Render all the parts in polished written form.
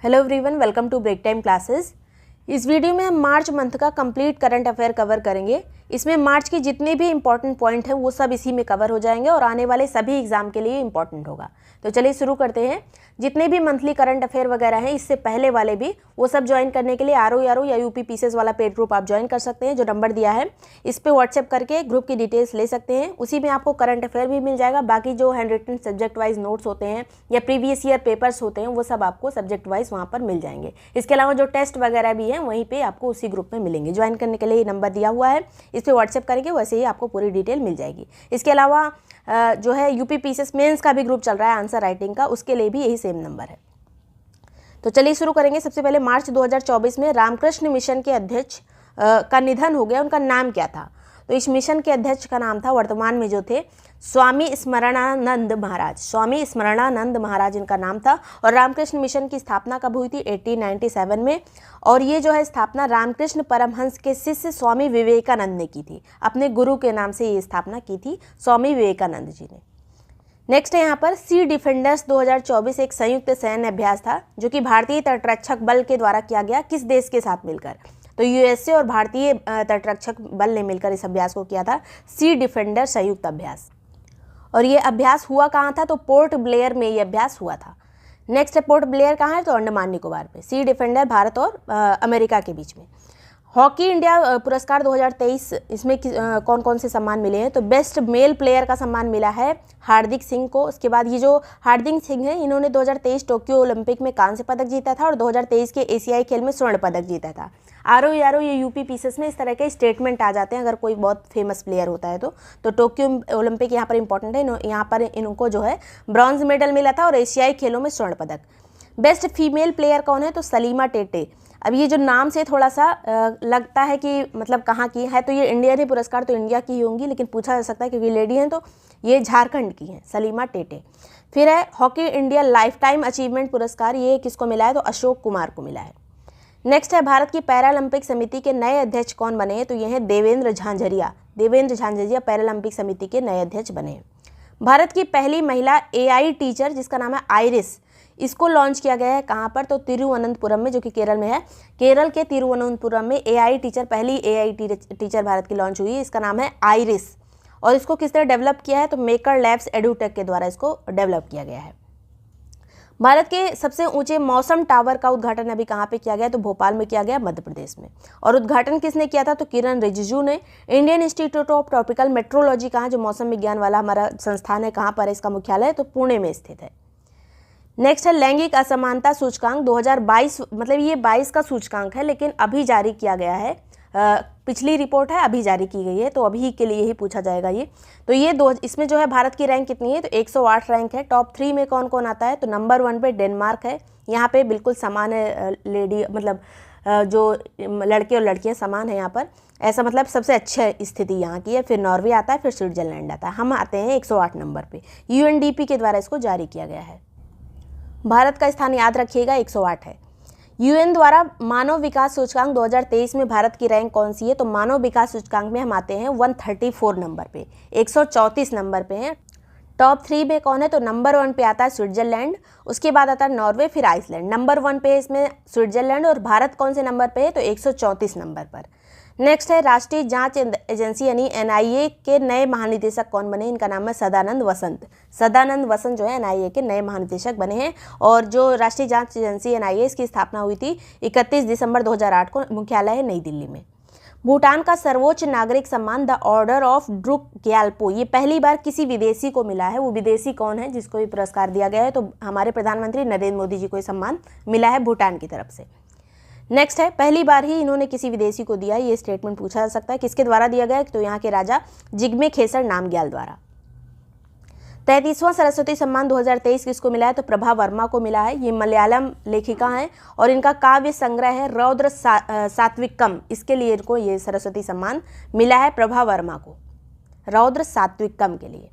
Hello everyone, welcome to break time classes. इस वीडियो में हम मार्च मंथ का कंप्लीट करंट अफेयर कवर करेंगे। इसमें मार्च के जितने भी इंपॉर्टेंट पॉइंट हैं वो सब इसी में कवर हो जाएंगे और आने वाले सभी एग्जाम के लिए इंपॉर्टेंट होगा। तो चलिए शुरू करते हैं। जितने भी मंथली करंट अफेयर वगैरह हैं, इससे पहले वाले भी, वो सब ज्वाइन करने के लिए आरओ या यूपी पीसेस वाला पेड ग्रुप आप ज्वाइन कर सकते हैं। जो नंबर दिया है इस पर व्हाट्सएप करके ग्रुप की डिटेल्स ले सकते हैं। उसी में आपको करंट अफेयर भी मिल जाएगा। बाकी जो handwritten subject wise notes होते हैं या प्रीवियस ईयर पेपर्स होते हैं वो सब आपको सब्जेक्ट वाइज वहाँ पर मिल जाएंगे। इसके अलावा जो टेस्ट वगैरह भी हैं वहीं पे आपको उसी ग्रुप में मिलेंगे। ज्वाइन करने के लिए नंबर दिया हुआ है, इस पर व्हाट्सएप करेंगे, वैसे ही आपको पूरी डिटेल मिल जाएगी। इसके अलावा जो है यूपी पीसेस मेंस का भी ग्रुप चल रहा है आंसर राइटिंग का, उसके लिए भी यही सेम नंबर है। तो चलिए शुरू करेंगे। सबसे पहले मार्च 2024 में रामकृष्ण मिशन के अध्यक्ष का निधन हो गया। उनका नाम क्या था? तो इस मिशन के अध्यक्ष का नाम था, वर्तमान में जो थे, स्वामी स्मरणानंद महाराज। स्वामी स्मरणानंद महाराज इनका नाम था। और रामकृष्ण मिशन की स्थापना कब हुई थी? 1897 में। और ये जो है स्थापना रामकृष्ण परमहंस के शिष्य स्वामी विवेकानंद ने की थी। अपने गुरु के नाम से ये स्थापना की थी स्वामी विवेकानंद जी ने। नेक्स्ट है यहाँ पर सी डिफेंडर्स 2024 एक संयुक्त सैन्य अभ्यास था जो कि भारतीय तटरक्षक बल के द्वारा किया गया। किस देश के साथ मिलकर? तो यूएसए और भारतीय तटरक्षक बल ने मिलकर इस अभ्यास को किया था, सी डिफेंडर संयुक्त अभ्यास। और ये अभ्यास हुआ कहाँ था? तो पोर्ट ब्लेयर में ये अभ्यास हुआ था। नेक्स्ट है पोर्ट ब्लेयर कहाँ है? तो अंडमान निकोबार पे। सी डिफेंडर भारत और अमेरिका के बीच में। हॉकी इंडिया पुरस्कार 2023, इसमें कौन कौन से सम्मान मिले हैं? तो बेस्ट मेल प्लेयर का सम्मान मिला है हार्दिक सिंह को। उसके बाद ये जो हार्दिक सिंह हैं, इन्होंने 2023 टोक्यो ओलंपिक में कांस्य पदक जीता था और 2023 के एशियाई खेल में स्वर्ण पदक जीता था। आरओ ये यूपी पीसेस में इस तरह के स्टेटमेंट आ जाते हैं अगर कोई बहुत फेमस प्लेयर होता है तो टोक्यो ओलंपिक यहाँ पर इंपॉर्टेंट है। यहाँ पर इनको जो है ब्रॉन्ज मेडल मिला था और एशियाई खेलों में स्वर्ण पदक। बेस्ट फीमेल प्लेयर कौन है? तो सलीमा टेटे। अब ये जो नाम से थोड़ा सा लगता है कि मतलब कहाँ की है, तो ये इंडियन ही पुरस्कार तो इंडिया की ही होंगी, लेकिन पूछा जा सकता है क्योंकि लेडी हैं तो ये झारखंड की हैं, सलीमा टेटे। फिर है hockey India life time achievement पुरस्कार, ये किसको मिला है? तो अशोक कुमार को मिला है। नेक्स्ट है भारत की पैरालंपिक समिति के नए अध्यक्ष कौन बने हैं? तो ये हैं देवेंद्र झांझरिया। देवेंद्र झांझरिया पैरालंपिक समिति के नए अध्यक्ष बने हैं। भारत की पहली महिला एआई टीचर जिसका नाम है आइरिस, इसको लॉन्च किया गया है कहाँ पर? तो तिरुवनंतपुरम में, जो कि केरल में है। केरल के तिरुवनंतपुरम में एआई टीचर, पहली एआई टीचर भारत की लॉन्च हुई है। इसका नाम है आइरिस। और इसको किसने डेवलप किया है? तो मेकर लैब्स एडुटेक के द्वारा इसको डेवलप किया गया है। भारत के सबसे ऊंचे मौसम टावर का उद्घाटन अभी कहाँ पे किया गया? तो भोपाल में किया गया, मध्य प्रदेश में। और उद्घाटन किसने किया था? तो किरण रिजिजू ने। Indian institute of tropical metrology कहाँ, जो मौसम विज्ञान वाला हमारा संस्थान है, कहाँ पर इसका मुख्यालय है? तो पुणे में स्थित है। नेक्स्ट है लैंगिक असमानता सूचकांक 2022, मतलब ये 22 का सूचकांक है लेकिन अभी जारी किया गया है। पिछली रिपोर्ट है, अभी जारी की गई है, तो अभी के लिए ही पूछा जाएगा ये। तो ये इसमें जो है भारत की रैंक कितनी है? तो 108 रैंक है। टॉप 3 में कौन कौन आता है? तो नंबर 1 पे डेनमार्क है। यहाँ पे बिल्कुल समान है, लेडी मतलब जो लड़के और लड़कियाँ समान है यहाँ पर, ऐसा मतलब सबसे अच्छा स्थिति यहाँ की है। फिर नॉर्वे आता है, फिर स्विट्जरलैंड आता है। हम आते हैं 108 नंबर पे। यूएनडीपी के द्वारा इसको जारी किया गया है। भारत का स्थान याद रखिएगा 108 है। यूएन द्वारा मानव विकास सूचकांक 2023 में भारत की रैंक कौन सी है? तो मानव विकास सूचकांक में हम आते हैं 134 नंबर पे, 134 नंबर पे हैं। टॉप 3 में कौन है? तो नंबर 1 पे आता है स्विट्जरलैंड, उसके बाद आता है नॉर्वे, फिर आइसलैंड। नंबर 1 पे है इसमें स्विट्जरलैंड और भारत कौन से नंबर पे है? तो 134 नंबर पर। नेक्स्ट है राष्ट्रीय जांच एजेंसी यानी एनआईए के नए महानिदेशक कौन बने? इनका नाम है सदानंद वसंत। सदानंद वसंत जो है एनआईए के नए महानिदेशक बने हैं। और जो राष्ट्रीय जांच एजेंसी एनआईए, इसकी स्थापना हुई थी 31 दिसंबर 2008 को। मुख्यालय है नई दिल्ली में। भूटान का सर्वोच्च नागरिक सम्मान the order of Druk Gyalpo, ये पहली बार किसी विदेशी को मिला है। वो विदेशी कौन है जिसको ये पुरस्कार दिया गया है? तो हमारे प्रधानमंत्री नरेंद्र मोदी जी को ये सम्मान मिला है भूटान की तरफ से। नेक्स्ट है पहली बार ही इन्होंने किसी विदेशी को दिया है, ये स्टेटमेंट पूछा जा सकता है। किसके द्वारा दिया गया है? तो यहाँ के राजा जिग्मे खेसर नामग्याल द्वारा। 33वां सरस्वती सम्मान 2023 किसको मिला है? तो प्रभा वर्मा को मिला है। ये मलयालम लेखिका हैं और इनका काव्य संग्रह है रौद्र सात्विकम, इसके लिए इनको ये सरस्वती सम्मान मिला है, प्रभा वर्मा को, रौद्र सात्विकम के लिए।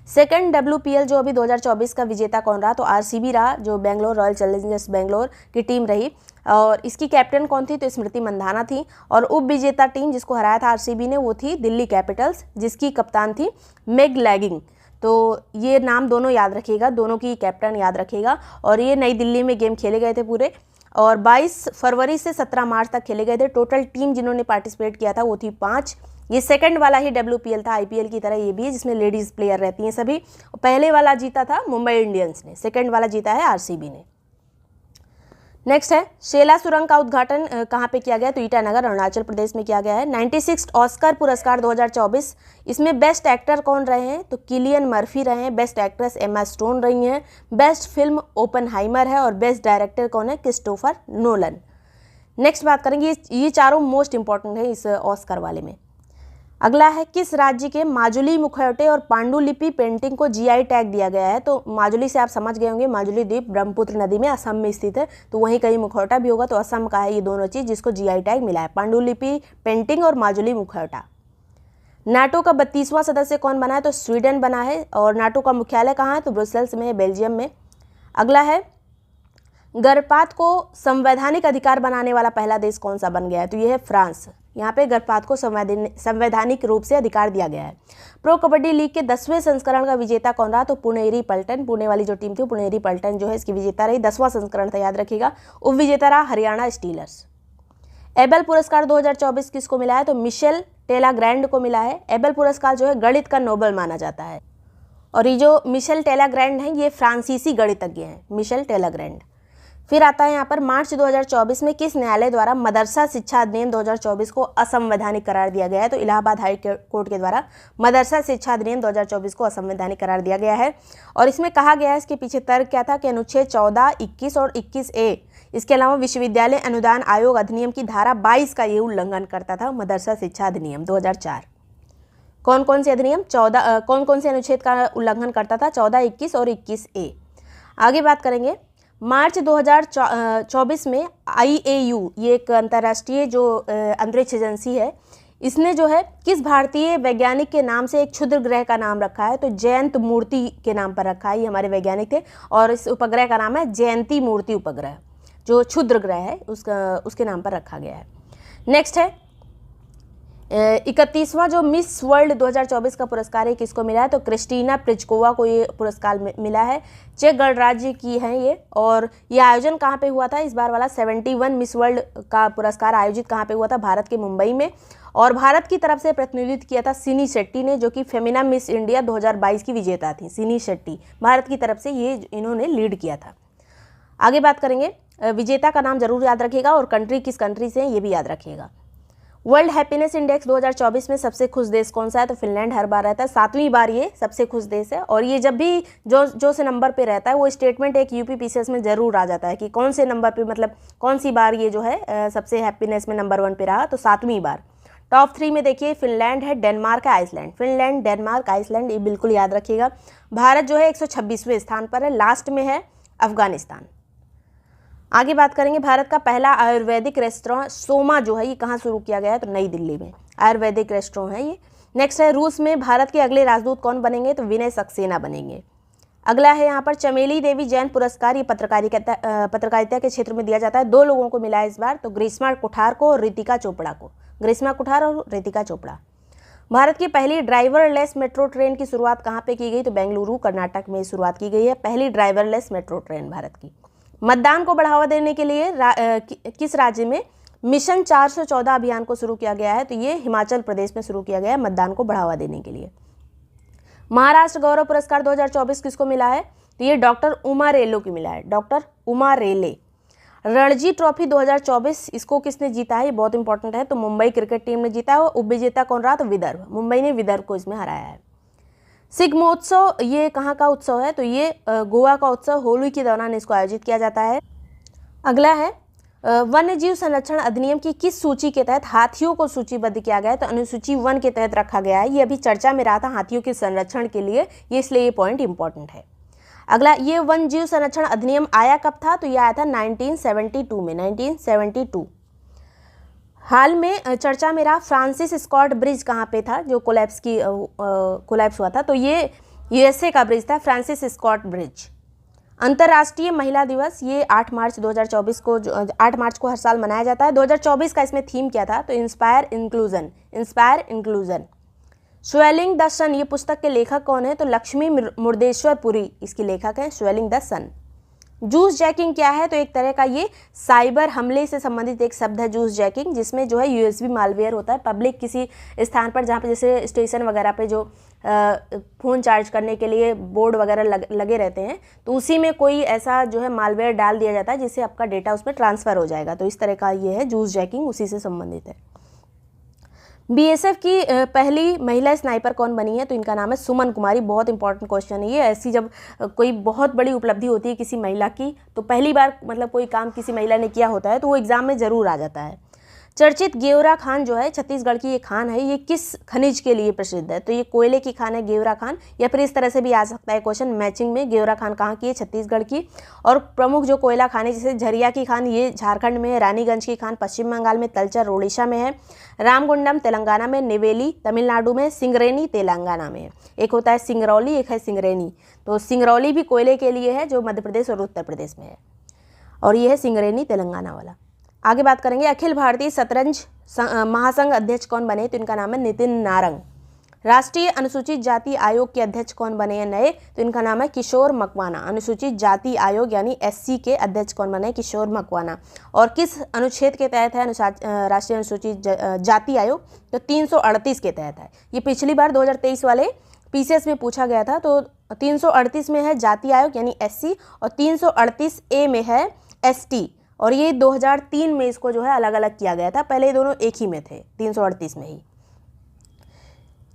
सेकंड WPL जो अभी 2024 का विजेता कौन रहा? तो आरसीबी रहा, जो बेंगलोर रॉयल चैलेंजर्स बेंगलोर की टीम रही। और इसकी कैप्टन कौन थी? तो स्मृति मंधाना थी। और उप विजेता टीम जिसको हराया था आरसीबी ने, वो थी दिल्ली कैपिटल्स, जिसकी कप्तान थी मेग लैगिंग। तो ये नाम दोनों याद रखिएगा, दोनों की कैप्टन याद रखिएगा। और ये नई दिल्ली में गेम खेले गए थे पूरे, और 22 फरवरी से 17 मार्च तक खेले गए थे। टोटल टीम जिन्होंने पार्टिसिपेट किया था वो थी 5। ये सेकंड वाला ही WPL था, IPL की तरह ये भी है, जिसमें लेडीज़ प्लेयर रहती हैं सभी। पहले वाला जीता था मुंबई इंडियंस ने, सेकंड वाला जीता है RCB ने। नेक्स्ट है शेला सुरंग का उद्घाटन कहाँ पे किया गया? तो ईटानगर, अरुणाचल प्रदेश में किया गया है। 96 ऑस्कर पुरस्कार 2024, इसमें बेस्ट एक्टर कौन रहे हैं? तो किलियन मर्फी रहे हैं। बेस्ट एक्ट्रेस एमा स्टोन रही हैं। बेस्ट फिल्म ओपनहाइमर है, और बेस्ट डायरेक्टर कौन है? Christopher Nolan. नेक्स्ट बात करेंगे, ये चारों मोस्ट इंपॉर्टेंट है इस ऑस्कर वाले में। अगला है किस राज्य के माजुली मुखौटे और पांडुलिपि पेंटिंग को GI टैग दिया गया है? तो माजुली से आप समझ गए होंगे, माजुली द्वीप ब्रह्मपुत्र नदी में असम में स्थित है, तो वहीं कहीं मुखौटा भी होगा, तो असम का है ये दोनों चीज़ जिसको GI टैग मिला है, पांडुलिपि पेंटिंग और माजुली मुखौटा। नाटो का 32वां सदस्य कौन बना है? तो स्वीडन बना है। और नाटो का मुख्यालय कहाँ है? तो ब्रुसेल्स में है, बेल्जियम में। अगला है गर्भपात को संवैधानिक अधिकार बनाने वाला पहला देश कौन सा बन गया है? तो ये है फ्रांस। यहाँ पे गर्भपात को संवैधानिक रूप से अधिकार दिया गया है। प्रो कबड्डी लीग के 10वें संस्करण का विजेता कौन रहा? तो पुणेरी पल्टन, पुणे वाली जो टीम थी पुणेरी पल्टन जो है इसकी विजेता रही। 10वां संस्करण था, याद रखिएगा। उप विजेता रहा हरियाणा स्टीलर्स। एबल पुरस्कार 2024 किसको मिला है? तो मिशेल टेलाग्रैंड को मिला है। एबल पुरस्कार जो है गणित का नोबेल माना जाता है, और ये जो मिशेल टेलाग्रैंड हैं ये फ्रांसीसी गणितज्ञ हैं, मिशेल टेलाग्रैंड। फिर आता है यहाँ पर मार्च 2024 में किस न्यायालय द्वारा मदरसा शिक्षा अधिनियम 2024 को असंवैधानिक करार दिया गया है? तो इलाहाबाद हाई कोर्ट के द्वारा मदरसा शिक्षा अधिनियम 2024 को असंवैधानिक करार दिया गया है। और इसमें कहा गया है, इसके पीछे तर्क क्या था कि अनुच्छेद 14, 21 और 21A, इसके अलावा विश्वविद्यालय अनुदान आयोग अधिनियम की धारा 22 का ये उल्लंघन करता था, मदरसा शिक्षा अधिनियम 2004। कौन कौन से अधिनियम? कौन कौन से अनुच्छेद का उल्लंघन करता था? 14, 21 और 21A। आगे बात करेंगे, मार्च 2024 में IAU, ये एक अंतर्राष्ट्रीय जो अंतरिक्ष एजेंसी है, इसने जो है किस भारतीय वैज्ञानिक के नाम से एक क्षुद्र ग्रह का नाम रखा है? तो जयंत मूर्ति के नाम पर रखा है। ये हमारे वैज्ञानिक थे, और इस उपग्रह का नाम है जयंती मूर्ति उपग्रह, जो क्षुद्र ग्रह है उसके नाम पर रखा गया है। नेक्स्ट है 31वां जो मिस वर्ल्ड 2024 का पुरस्कार है किसको मिला है? तो क्रिस्टीना प्रिचकोवा को ये पुरस्कार मिला है। चेक गणराज्य की हैं ये, और ये आयोजन कहाँ पे हुआ था? इस बार वाला 71 मिस वर्ल्ड का पुरस्कार आयोजित कहाँ पे हुआ था? भारत के मुंबई में। और भारत की तरफ से प्रतिनिधित्व किया था सिनी शेट्टी ने, जो कि फेमिना मिस इंडिया 2022 की विजेता थी। सिनी शेट्टी भारत की तरफ से ये इन्होंने लीड किया था। आगे बात करेंगे, विजेता का नाम जरूर याद रखिएगा, और कंट्री किस कंट्री से है ये भी याद रखिएगा। वर्ल्ड हैप्पीनेस इंडेक्स 2024 में सबसे खुश देश कौन सा है? तो फिनलैंड हर बार रहता है, 7वीं बार ये सबसे खुश देश है। और ये जब भी जो से नंबर पे रहता है वो स्टेटमेंट एक UPPCS में ज़रूर आ जाता है कि कौन से नंबर पे, मतलब कौन सी बार ये जो है सबसे हैप्पीनेस में नंबर 1 पे रहा। तो 7वीं बार। टॉप 3 में देखिए फिनलैंड है, डेनमार्क है, आइसलैंड। फिनलैंड, डेनमार्क, आइसलैंड, ये बिल्कुल याद रखिएगा। भारत जो है 126वें स्थान पर है, लास्ट में है अफगानिस्तान। आगे बात करेंगे, भारत का पहला आयुर्वेदिक रेस्टोरेंट सोमा जो है ये कहाँ शुरू किया गया है? तो नई दिल्ली में आयुर्वेदिक रेस्टोरेंट है ये। नेक्स्ट है रूस में भारत के अगले राजदूत कौन बनेंगे? तो विनय सक्सेना बनेंगे। अगला है यहाँ पर चमेली देवी जैन पुरस्कार, ये पत्रकारिता के क्षेत्र में दिया जाता है। 2 लोगों को मिला है इस बार, तो ग्रीष्मा कुठार को और रितिका चोपड़ा को। ग्रीष्मा कुठार और रितिका चोपड़ा। भारत की पहली ड्राइवरलेस मेट्रो ट्रेन की शुरुआत कहाँ पे की गई? तो बेंगलुरु, कर्नाटक में शुरुआत की गई है पहली ड्राइवरलेस मेट्रो ट्रेन भारत की। मतदान को बढ़ावा देने के लिए किस राज्य में मिशन 414 अभियान को शुरू किया गया है? तो ये हिमाचल प्रदेश में शुरू किया गया है मतदान को बढ़ावा देने के लिए। महाराष्ट्र गौरव पुरस्कार 2024 किसको मिला है? तो ये डॉक्टर उमा रेलो की मिला है, डॉक्टर उमा रेले। रणजी ट्रॉफी 2024 इसको किसने जीता है? ये बहुत इंपॉर्टेंट है। तो मुंबई क्रिकेट टीम ने जीता है, और उपविजेता कौन रहा? तो विदर्भ, मुंबई ने विदर्भ को इसमें हराया है। सिग्मोत्सव ये कहाँ का उत्सव है? तो ये गोवा का उत्सव, होली के दौरान इसको आयोजित किया जाता है। अगला है वन्य जीव संरक्षण अधिनियम की किस सूची के तहत हाथियों को सूचीबद्ध किया गया है? तो अनुसूची 1 के तहत रखा गया है। ये अभी चर्चा में रहा था हाथियों के संरक्षण के लिए, ये इसलिए ये पॉइंट इंपॉर्टेंट है। अगला, ये वन्य जीव संरक्षण अधिनियम आया कब था? तो ये आया था 1972 में, 1972। हाल में चर्चा में रहा फ्रांसिस स्कॉट ब्रिज कहाँ पे था जो कोलैप्स हुआ था? तो ये USA का ब्रिज था, फ्रांसिस स्कॉट ब्रिज। अंतर्राष्ट्रीय महिला दिवस ये 8 मार्च 2024 को 8 मार्च को हर साल मनाया जाता है। 2024 का इसमें थीम क्या था? तो inspire inclusion, inspire inclusion. Swelling the sun, ये पुस्तक के लेखक कौन है? तो लक्ष्मी मुर्देश्वरपुरी इसकी लेखक है, swallowing the sun. Juice jacking क्या है? तो एक तरह का ये साइबर हमले से संबंधित एक शब्द है जूस जैकिंग, जिसमें जो है यूएसबी मालवेयर होता है। पब्लिक किसी स्थान पर जहाँ पे जैसे स्टेशन वगैरह पे जो फ़ोन चार्ज करने के लिए बोर्ड वगैरह लगे रहते हैं, तो उसी में कोई ऐसा जो है मालवेयर डाल दिया जाता है जिससे आपका डेटा उसमें ट्रांसफ़र हो जाएगा। तो इस तरह का ये है जूस जैकिंग, उसी से संबंधित है। बीएसएफ की पहली महिला स्नाइपर कौन बनी है? तो इनका नाम है सुमन कुमारी। बहुत इंपॉर्टेंट क्वेश्चन है ये। ऐसी जब कोई बहुत बड़ी उपलब्धि होती है किसी महिला की, तो पहली बार मतलब कोई काम किसी महिला ने किया होता है तो वो एग्जाम में ज़रूर आ जाता है। चर्चित गेवरा खान जो है छत्तीसगढ़ की ये खान है, ये किस खनिज के लिए प्रसिद्ध है? तो ये कोयले की खान है गेवरा खान, या फिर इस तरह से भी आ सकता है क्वेश्चन मैचिंग में, गेवरा खान कहाँ की है? छत्तीसगढ़ की। और प्रमुख जो कोयला खान है जैसे झरिया की खान, ये झारखंड में है। रानीगंज की खान पश्चिम बंगाल में, तलचर ओडिशा में है। रामगुंडम तेलंगाना में, नेवेली तमिलनाडु में, सिंगरेनी तेलंगाना में है। एक होता है सिंगरौली, एक है सिंगरेनी। तो सिंगरौली भी कोयले के लिए है जो मध्य प्रदेश और उत्तर प्रदेश में है, और ये है सिंगरेनी तेलंगाना वाला। आगे बात करेंगे अखिल भारतीय शतरंज महासंघ अध्यक्ष कौन बने? तो इनका नाम है नितिन नारंग। राष्ट्रीय अनुसूचित जाति आयोग के अध्यक्ष कौन बने हैं नए? तो इनका नाम है किशोर मकवाना। अनुसूचित जाति आयोग यानी एससी के अध्यक्ष कौन बने? किशोर मकवाना। और किस अनुच्छेद के तहत है राष्ट्रीय अनुसूचित जाति आयोग? तो 338 के तहत है। ये पिछली बार 2023 वाले पीसीएस में पूछा गया था। तो 338 में है जाति आयोग यानी एससी, और 338A में है एसटी। और ये 2003 में इसको जो है अलग अलग किया गया था, पहले ये दोनों एक ही में थे, 338 में ही।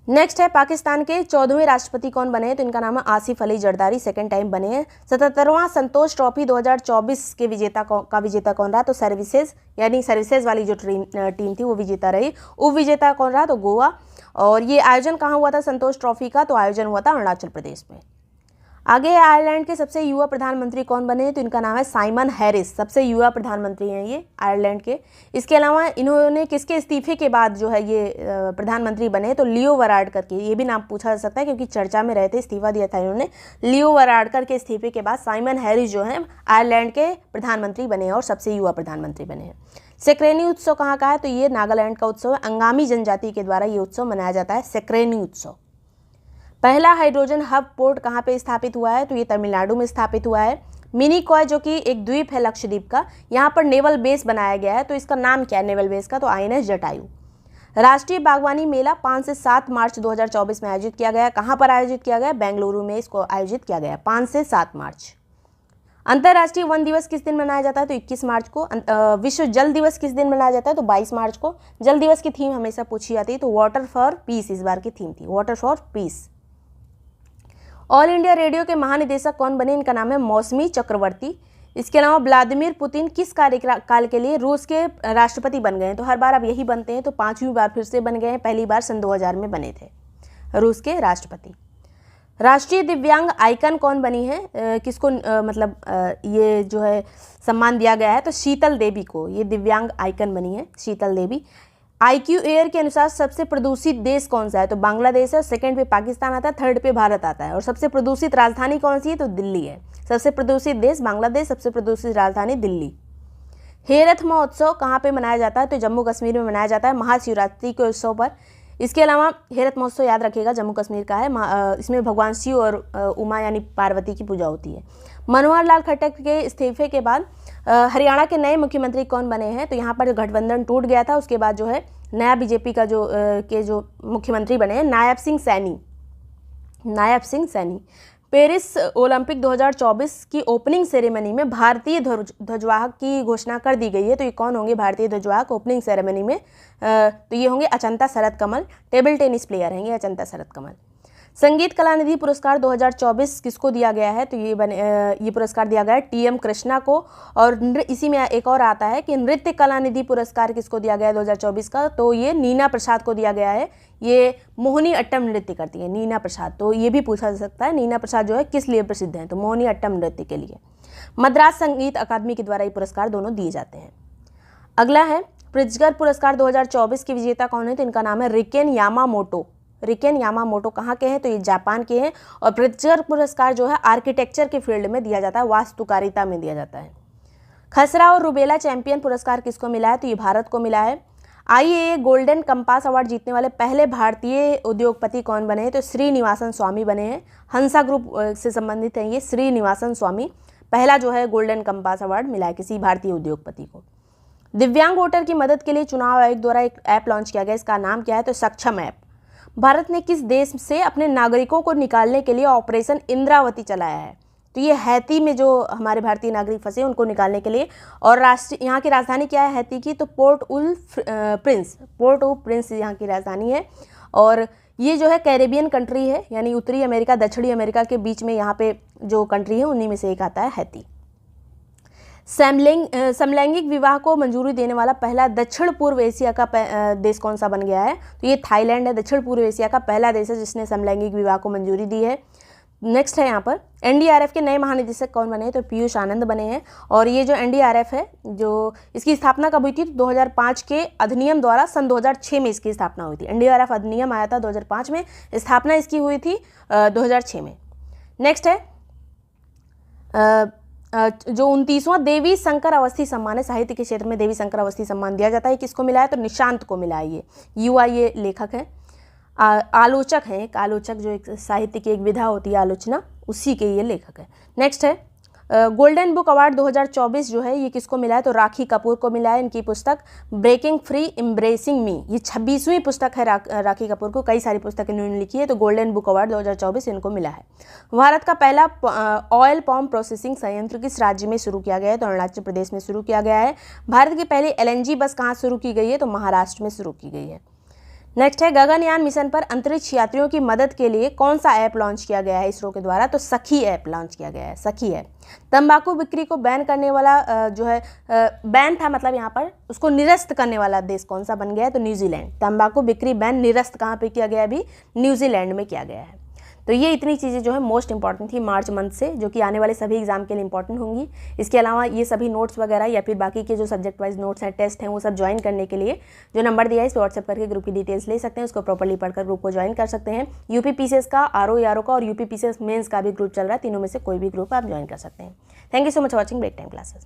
नेक्स्ट है पाकिस्तान के 14वें राष्ट्रपति कौन बने हैं? तो इनका नाम है आसिफ अली जरदारी, सेकंड टाइम बने हैं। 77वां संतोष ट्रॉफी 2024 के विजेता कौन रहा? तो सर्विसेज यानी सर्विसेज वाली जो टीम थी वो विजेता रही। उप विजेता कौन रहा? तो गोवा। और ये आयोजन कहाँ हुआ था संतोष ट्रॉफी का? तो आयोजन हुआ था अरुणाचल प्रदेश में। आगे आयरलैंड के सबसे युवा प्रधानमंत्री कौन बने हैं? तो इनका नाम है साइमन हैरिस, सबसे युवा प्रधानमंत्री हैं ये आयरलैंड के। इसके अलावा इन्होंने किसके इस्तीफे के बाद जो है ये प्रधानमंत्री बने? तो लियो वराडकर के, ये भी नाम पूछा जा सकता है क्योंकि चर्चा में रहते, इस्तीफा दिया था इन्होंने। लियो वराडकर के इस्तीफे के बाद साइमन हैरिस जो है आयरलैंड के प्रधानमंत्री बने हैं और सबसे युवा प्रधानमंत्री बने हैं। सेक्रेनी उत्सव कहाँ का है? तो ये नागालैंड का उत्सव है। अंगामी जनजाति के द्वारा ये उत्सव मनाया जाता है, सेक्रेनी उत्सव। पहला हाइड्रोजन हब पोर्ट कहाँ पे स्थापित हुआ है? तो ये तमिलनाडु में स्थापित हुआ है। मिनिकॉय जो कि एक द्वीप है लक्षद्वीप का, यहाँ पर नेवल बेस बनाया गया है। तो इसका नाम क्या है नेवल बेस का? तो आईएनएस जटायु। राष्ट्रीय बागवानी मेला 5 से 7 मार्च 2024 में आयोजित किया गया। कहाँ पर आयोजित किया गया? बेंगलुरु में इसको आयोजित किया गया 5 से 7 मार्च। अंतर्राष्ट्रीय वन दिवस किस दिन मनाया जाता है? तो 21 मार्च को। विश्व जल दिवस किस दिन मनाया जाता है? तो 22 मार्च को। जल दिवस की थीम हमेशा पूछी जाती है, तो वाटर फॉर पीस इस बार की थीम थी, water for piece. All India radio के महानिदेशक कौन बने? इनका नाम है मौसमी चक्रवर्ती। इसके अलावा व्लादिमीर पुतिन किस कार्यकाल के लिए रूस के राष्ट्रपति बन गए हैं? तो हर बार अब यही बनते हैं, तो 5वीं बार फिर से बन गए हैं। पहली बार सन 2000 में बने थे रूस के राष्ट्रपति। राष्ट्रीय दिव्यांग आइकन कौन बनी है? किसको ये जो है सम्मान दिया गया है? तो शीतल देवी को ये दिव्यांग आइकन बनी है, शीतल देवी। IQ एयर के अनुसार सबसे प्रदूषित देश कौन सा है? तो बांग्लादेश है, सेकंड पे पाकिस्तान आता है, थर्ड पे भारत आता है। और सबसे प्रदूषित राजधानी कौन सी है? तो दिल्ली है। सबसे प्रदूषित देश बांग्लादेश, सबसे प्रदूषित राजधानी दिल्ली। हेरथ महोत्सव कहाँ पे मनाया जाता है? तो जम्मू कश्मीर में मनाया जाता है महाशिवरात्रि के उत्सव पर। इसके अलावा हेरथ महोत्सव याद रखिएगा जम्मू कश्मीर का है। इसमें भगवान शिव और उमा यानी पार्वती की पूजा होती है। मनोहर लाल खट्टर के इस्तीफे के बाद हरियाणा के नए मुख्यमंत्री कौन बने हैं? तो यहाँ पर गठबंधन टूट गया था, उसके बाद जो है नया बीजेपी का जो मुख्यमंत्री बने हैं नायब सिंह सैनी। पेरिस ओलंपिक 2024 की ओपनिंग सेरेमनी में भारतीय ध्वजवाहक की घोषणा कर दी गई है। तो ये कौन होंगे भारतीय ध्वजवाहक ओपनिंग सेरेमनी में? तो ये होंगे अचंता शरद कमल, टेबल टेनिस प्लेयर हैं ये अचंता शरद कमल। संगीत कलानिधि पुरस्कार 2024 किसको दिया गया है? तो ये पुरस्कार दिया गया है TM कृष्णा को। और इसी में एक और आता है कि नृत्य कलानिधि पुरस्कार किसको दिया गया है 2024 का? तो ये नीना प्रसाद को दिया गया है। ये मोहिनी अट्टम नृत्य करती है नीना प्रसाद, तो ये भी पूछा जा सकता है नीना प्रसाद जो है किस लिए प्रसिद्ध हैं? तो मोहिनी अट्टम नृत्य के लिए। मद्रास संगीत अकादमी के द्वारा ये पुरस्कार दोनों दिए जाते हैं। अगला है प्रिट्जगर पुरस्कार 2024 के विजेता कौन है? तो इनका नाम है रिकेन यामामोटो कहाँ के हैं? तो ये जापान के हैं। और प्रिट्जगर पुरस्कार जो है आर्किटेक्चर के फील्ड में दिया जाता है, वास्तुकारिता में दिया जाता है। खसरा और रूबेला चैंपियन पुरस्कार किसको मिला है? तो ये भारत को मिला है। IAA गोल्डन कंपास अवार्ड जीतने वाले पहले भारतीय उद्योगपति कौन बने हैं? तो श्रीनिवासन स्वामी बने हैं। हंसा ग्रुप से संबंधित हैं ये। श्रीनिवासन स्वामी पहला जो है गोल्डन कंपास अवार्ड मिला है किसी भारतीय उद्योगपति को। दिव्यांग वोटर की मदद के लिए चुनाव आयोग द्वारा एक ऐप लॉन्च किया गया, इसका नाम क्या है? तो सक्षम ऐप। भारत ने किस देश से अपने नागरिकों को निकालने के लिए ऑपरेशन इंद्रावती चलाया है? तो ये हैती में जो हमारे भारतीय नागरिक फंसे उनको निकालने के लिए। और यहाँ की राजधानी क्या है हैती की? तो पोर्ट ओ प्रिंस यहाँ की राजधानी है। और ये जो है कैरेबियन कंट्री है, यानी उत्तरी अमेरिका दक्षिणी अमेरिका के बीच में यहाँ पे जो कंट्री है उन्हीं में से एक आता है हैती। समलैंगिक विवाह को मंजूरी देने वाला पहला दक्षिण पूर्व एशिया का देश कौन सा बन गया है? तो ये थाईलैंड है। दक्षिण पूर्व एशिया का पहला देश है जिसने समलैंगिक विवाह को मंजूरी दी है। नेक्स्ट है यहाँ पर NDRF के नए महानिदेशक कौन बने हैं? तो पीयूष आनंद बने हैं। और ये जो NDRF है, जो इसकी स्थापना कब हुई थी? 2005 के अधिनियम द्वारा सन 2006 में इसकी स्थापना हुई थी। NDRF अधिनियम आया था 2005 में, स्थापना इसकी हुई थी 2006 में। नेक्स्ट है जो 29वां देवी शंकर अवस्थी सम्मान है, साहित्य के क्षेत्र में देवी शंकर अवस्थी सम्मान दिया जाता है। किसको मिला है? तो निशांत को मिला है। ये युवा ये लेखक है, आलोचक हैं, एक आलोचक जो एक साहित्य की एक विधा होती है आलोचना, उसी के ये लेखक है। नेक्स्ट है गोल्डन बुक अवार्ड 2024 जो है ये किसको मिला है? तो राखी कपूर को मिला है। इनकी पुस्तक ब्रेकिंग फ्री एम्ब्रेसिंग मी, ये 26वीं पुस्तक है राखी कपूर को, कई सारी पुस्तकें इन्होंने लिखी है। तो गोल्डन बुक अवार्ड 2024 इनको मिला है। भारत का पहला ऑयल पाम प्रोसेसिंग संयंत्र किस राज्य में शुरू किया गया है? तो अरुणाचल प्रदेश में शुरू किया गया है। भारत की पहली LNG बस कहाँ शुरू की गई है? तो महाराष्ट्र में शुरू की गई है। नेक्स्ट है गगनयान मिशन पर अंतरिक्ष यात्रियों की मदद के लिए कौन सा ऐप लॉन्च किया गया है इसरो के द्वारा? तो सखी ऐप लॉन्च किया गया है, सखी ऐप। तंबाकू बिक्री को बैन करने वाला जो है बैन था, मतलब यहाँ पर उसको निरस्त करने वाला देश कौन सा बन गया है? तो न्यूजीलैंड। तंबाकू बिक्री बैन निरस्त कहाँ पे किया गया है? अभी न्यूजीलैंड में किया गया है। तो ये इतनी चीज़ें जो है मोस्ट इंपॉर्टेंट थी मार्च मंथ से, जो कि आने वाले सभी एग्जाम के लिए इंपॉर्टेंट होंगी। इसके अलावा ये सभी नोट्स वगैरह या फिर बाकी के जो सब्जेक्ट वाइज नोट्स हैं, टेस्ट हैं, वो सब ज्वाइन करने के लिए जो नंबर दिया है इस पर व्हाट्सएप करके ग्रुप की डिटेल्स ले सकते हैं, उसको प्रॉपर्ली पढ़कर ग्रुप को ज्वाइन कर सकते हैं। UPPCS का, RO का और UPPCS मेंस का भी ग्रुप चल रहा है, तीनों में से कोई भी ग्रुप आप ज्वाइन कर सकते हैं। Thank you so much watching break time classes.